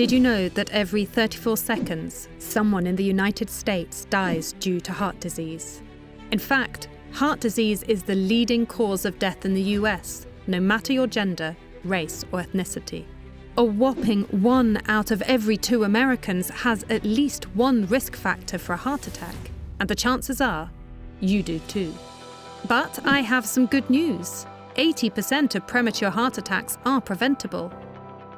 Did you know that every 34 seconds, someone in the United States dies due to heart disease? In fact, heart disease is the leading cause of death in the US, no matter your gender, race, or ethnicity. A whopping 1 out of every 2 Americans has at least one risk factor for a heart attack, and the chances are you do too. But I have some good news. 80% of premature heart attacks are preventable.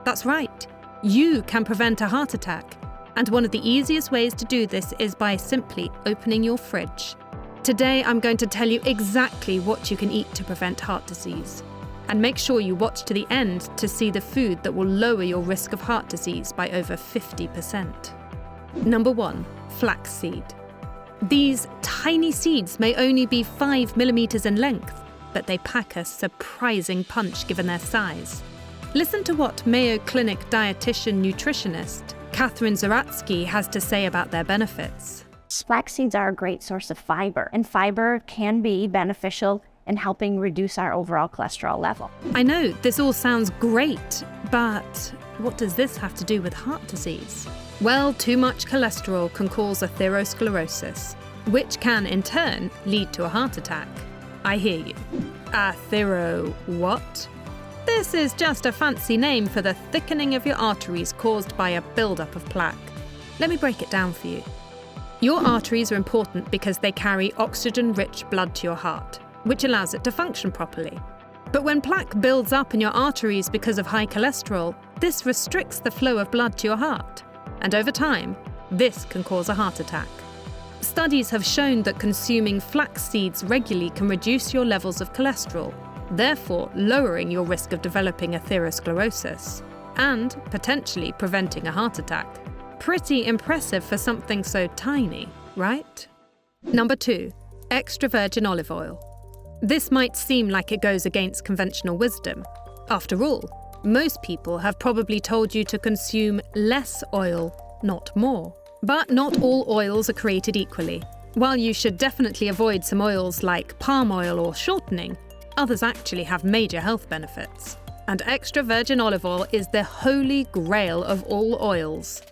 That's right, you can prevent a heart attack, and one of the easiest ways to do this is by simply opening your fridge. Today I'm going to tell you exactly what you can eat to prevent heart disease. And make sure you watch to the end to see the food that will lower your risk of heart disease by over 50%. Number 1, flaxseed. These tiny seeds may only be 5 millimeters in length, but they pack a surprising punch given their size. Listen to what Mayo Clinic dietitian nutritionist Catherine Zaratsky has to say about their benefits. Flax seeds are a great source of fiber, and fiber can be beneficial in helping reduce our overall cholesterol level. I know this all sounds great, but what does this have to do with heart disease? Well, too much cholesterol can cause atherosclerosis, which can in turn lead to a heart attack. I hear you. What? This is just a fancy name for the thickening of your arteries caused by a buildup of plaque. Let me break it down for you. Your arteries are important because they carry oxygen-rich blood to your heart, which allows it to function properly. But when plaque builds up in your arteries because of high cholesterol, this restricts the flow of blood to your heart. And over time, this can cause a heart attack. Studies have shown that consuming flax seeds regularly can reduce your levels of cholesterol, therefore lowering your risk of developing atherosclerosis and potentially preventing a heart attack. Pretty impressive for something so tiny, right? Number 2, extra virgin olive oil. This might seem like it goes against conventional wisdom. After all, most people have probably told you to consume less oil, not more. But not all oils are created equally. While you should definitely avoid some oils like palm oil or shortening, others actually have major health benefits. And extra virgin olive oil is the holy grail of all oils.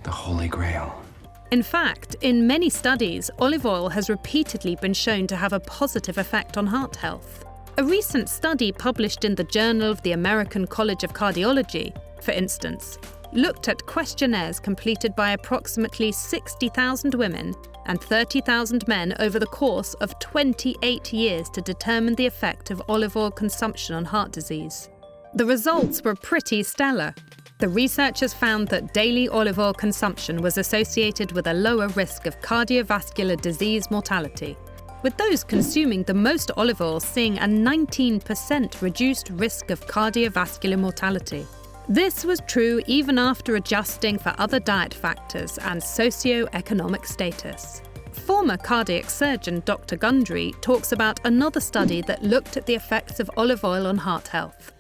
The Holy Grail. In fact, in many studies, olive oil has repeatedly been shown to have a positive effect on heart health. A recent study published in the Journal of the American College of Cardiology, for instance, looked at questionnaires completed by approximately 60,000 women and 30,000 men over the course of 28 years to determine the effect of olive oil consumption on heart disease. The results were pretty stellar. The researchers found that daily olive oil consumption was associated with a lower risk of cardiovascular disease mortality, with those consuming the most olive oil seeing a 19% reduced risk of cardiovascular mortality. This was true even after adjusting for other diet factors and socio-economic status. Former cardiac surgeon Dr. Gundry talks about another study that looked at the effects of olive oil on heart health.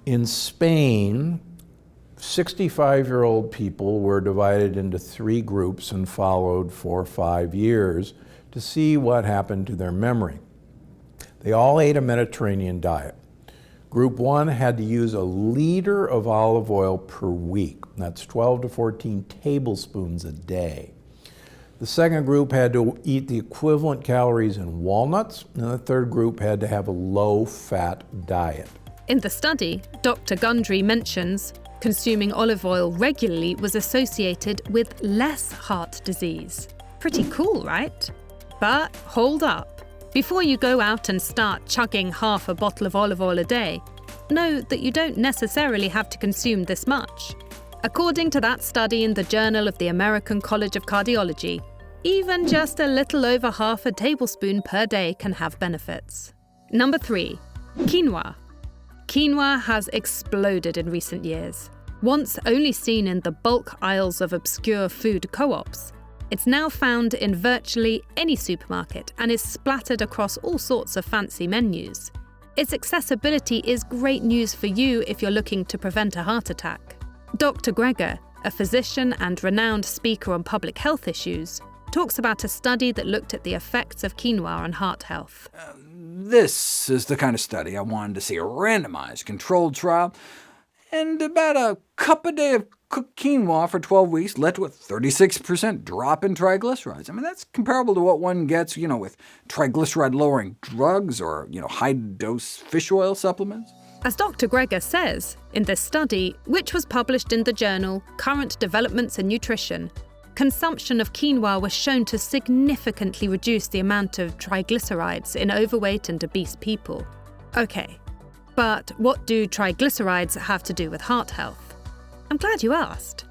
In Spain, 65-year-old people were divided into 3 groups and followed for 5 years to see what happened to their memory. They all ate a Mediterranean diet. Group 1 had to use a liter of olive oil per week. That's 12 to 14 tablespoons a day. The second group had to eat the equivalent calories in walnuts, and the third group had to have a low-fat diet. In the study, Dr. Gundry mentions consuming olive oil regularly was associated with less heart disease. Pretty cool, right? But hold up. Before you go out and start chugging half a bottle of olive oil a day, know that you don't necessarily have to consume this much. According to that study in the Journal of the American College of Cardiology, even just a little over half a tablespoon per day can have benefits. Number 3, quinoa. Quinoa has exploded in recent years. Once only seen in the bulk aisles of obscure food co-ops, it's now found in virtually any supermarket and is splattered across all sorts of fancy menus. Its accessibility is great news for you if you're looking to prevent a heart attack. Dr. Greger, a physician and renowned speaker on public health issues, talks about a study that looked at the effects of quinoa on heart health. This is the kind of study I wanted to see, a randomized controlled trial, and about a cup a day of cook quinoa for 12 weeks led to a 36% drop in triglycerides. I mean, that's comparable to what one gets, with triglyceride-lowering drugs or, high-dose fish oil supplements. As Dr. Greger says, in this study, which was published in the journal Current Developments in Nutrition, consumption of quinoa was shown to significantly reduce the amount of triglycerides in overweight and obese people. Okay, but what do triglycerides have to do with heart health? I'm glad you asked.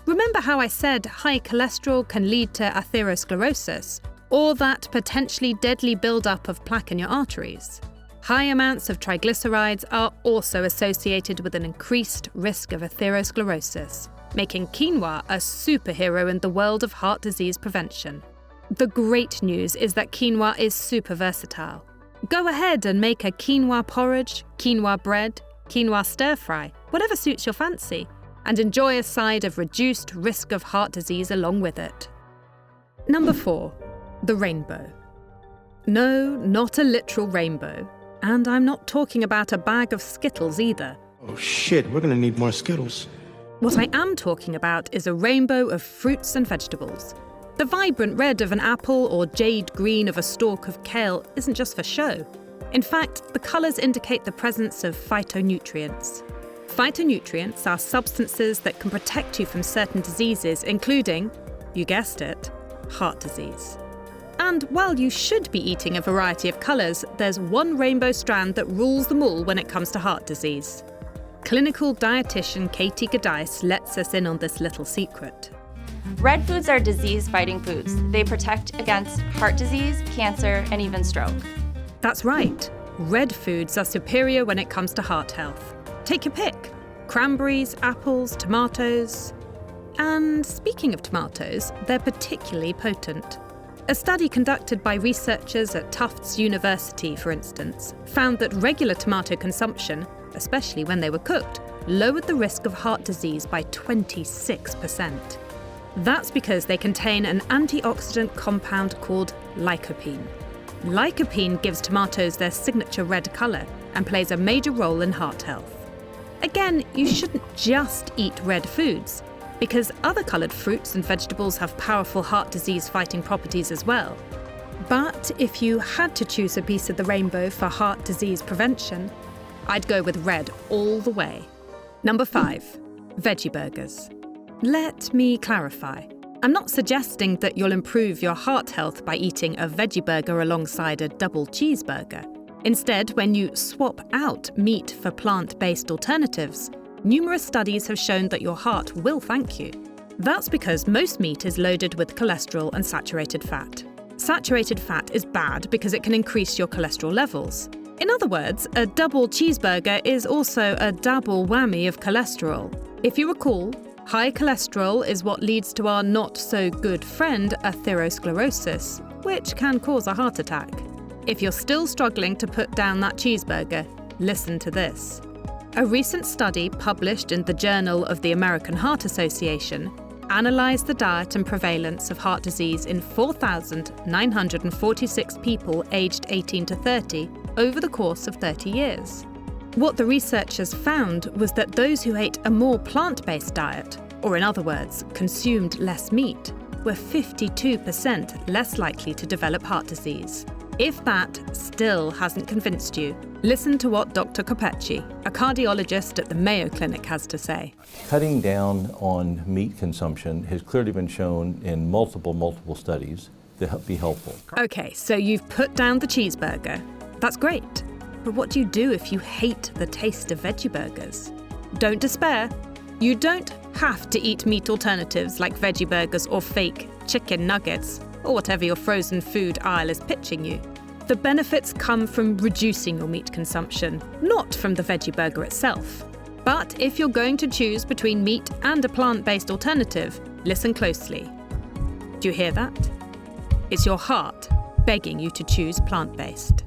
Remember how I said high cholesterol can lead to atherosclerosis, or that potentially deadly buildup of plaque in your arteries? High amounts of triglycerides are also associated with an increased risk of atherosclerosis, making quinoa a superhero in the world of heart disease prevention. The great news is that quinoa is super versatile. Go ahead and make a quinoa porridge, quinoa bread, quinoa stir-fry, whatever suits your fancy, and enjoy a side of reduced risk of heart disease along with it. Number 4. The rainbow. No, not a literal rainbow. And I'm not talking about a bag of Skittles either. Oh shit, we're gonna need more Skittles. What I am talking about is a rainbow of fruits and vegetables. The vibrant red of an apple or jade green of a stalk of kale isn't just for show. In fact, the colours indicate the presence of phytonutrients. Phytonutrients are substances that can protect you from certain diseases, including, you guessed it, heart disease. And while you should be eating a variety of colours, there's one rainbow strand that rules them all when it comes to heart disease. Clinical dietitian Katie Gadice lets us in on this little secret. Red foods are disease-fighting foods. They protect against heart disease, cancer, and even stroke. That's right. Red foods are superior when it comes to heart health. Take your pick. Cranberries, apples, tomatoes. And speaking of tomatoes, they're particularly potent. A study conducted by researchers at Tufts University, for instance, found that regular tomato consumption, especially when they were cooked, lowered the risk of heart disease by 26%. That's because they contain an antioxidant compound called lycopene. Lycopene gives tomatoes their signature red colour and plays a major role in heart health. Again, you shouldn't just eat red foods, because other coloured fruits and vegetables have powerful heart disease-fighting properties as well. But if you had to choose a piece of the rainbow for heart disease prevention, I'd go with red all the way. Number 5. Veggie burgers. Let me clarify. I'm not suggesting that you'll improve your heart health by eating a veggie burger alongside a double cheeseburger. Instead, when you swap out meat for plant-based alternatives, numerous studies have shown that your heart will thank you. That's because most meat is loaded with cholesterol and saturated fat. Saturated fat is bad because it can increase your cholesterol levels. In other words, a double cheeseburger is also a double whammy of cholesterol. If you recall, high cholesterol is what leads to our not-so-good friend atherosclerosis, which can cause a heart attack. If you're still struggling to put down that cheeseburger, listen to this. A recent study published in the Journal of the American Heart Association analysed the diet and prevalence of heart disease in 4,946 people aged 18 to 30 over the course of 30 years. What the researchers found was that those who ate a more plant-based diet, or in other words, consumed less meat, were 52% less likely to develop heart disease. If that still hasn't convinced you, listen to what Dr. Capecci, a cardiologist at the Mayo Clinic, has to say. Cutting down on meat consumption has clearly been shown in multiple studies to be helpful. Okay, so you've put down the cheeseburger. That's great. But what do you do if you hate the taste of veggie burgers? Don't despair. You don't have to eat meat alternatives like veggie burgers or fake chicken nuggets, or whatever your frozen food aisle is pitching you. The benefits come from reducing your meat consumption, not from the veggie burger itself. But if you're going to choose between meat and a plant-based alternative, listen closely. Do you hear that? It's your heart begging you to choose plant-based.